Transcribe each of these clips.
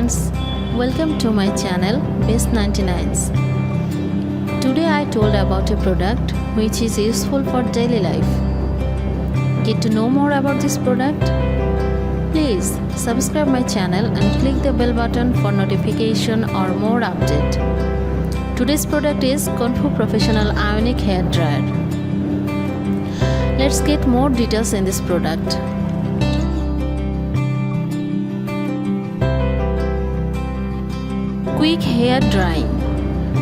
friends, welcome to my channel Best 99s. Today I told about a product which is useful for daily life. Get to know more about this product? Please subscribe my channel and click the bell button for notification or more update. Today's product is CONFU Professional Ionic Hair Dryer. Let's get more details in this product. Quick hair drying.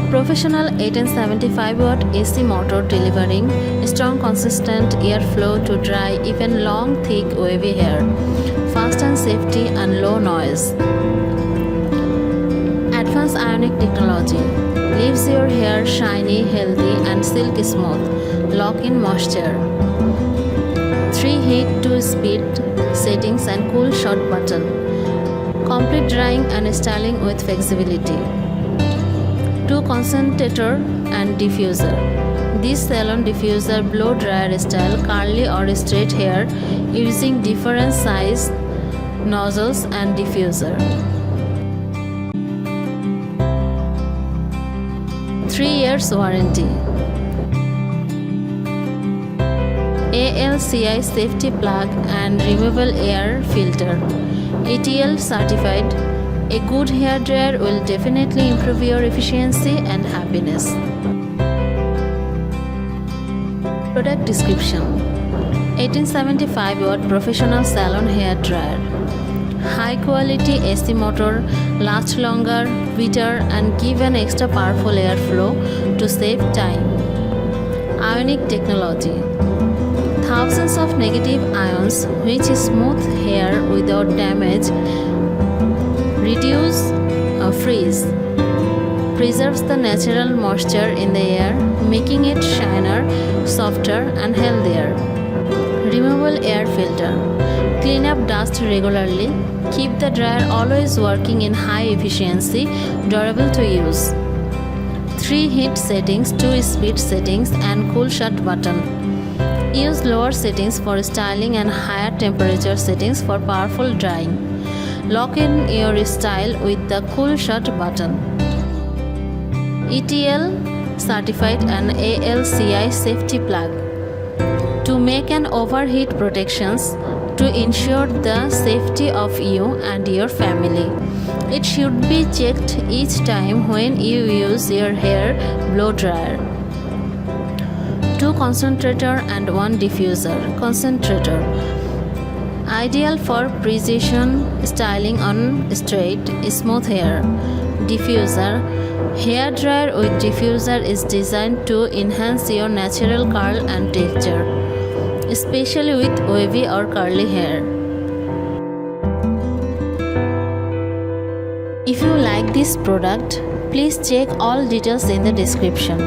Professional 1875 watt AC motor delivering strong consistent airflow to dry even long thick wavy hair. Fast and safety and low noise. Advanced Ionic technology leaves your hair shiny, healthy and silky smooth. Lock in moisture. 3 heat to speed settings and cool shot button. Complete drying and styling with flexibility. 2 concentrator and diffuser. This Salon diffuser blow dryer style curly or straight hair using different size nozzles and diffuser. 3 years warranty. ALCI safety plug and removable air filter. ETL certified. A good hair dryer will definitely improve your efficiency and happiness. Product description: 1875 watt professional Salon hair dryer. High quality AC motor, lasts longer, quicker and give an extra powerful airflow to save time. Ionic technology. Thousands of negative ions which smooth hair without damage, reduce freeze, preserves the natural moisture in the air, making it shiner, softer and healthier. Removable air filter. Clean up dust regularly. Keep the dryer always working in high efficiency, durable to use. 3 heat settings, 2 speed settings and cool shut button. Use lower settings for styling and higher temperature settings for powerful drying. Lock in your style with the cool shut button. ETL certified and ALCI safety plug to make an overheat protections to ensure the safety of you and your family. It should be checked each time when you use your hair blow dryer. 2 concentrator and 1 diffuser. Concentrator ideal for precision styling on straight, smooth hair. Diffuser hair dryer with diffuser is designed to enhance your natural curl and texture, especially with wavy or curly hair. If you like this product, please check all details in the description.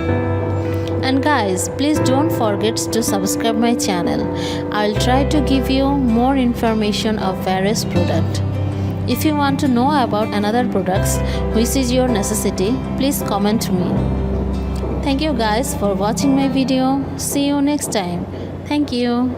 And guys, please don't forget to subscribe my channel. I will try to give you more information of various products. If you want to know about another products which is your necessity, please comment me. Thank you guys for watching my video. See you next time. Thank you.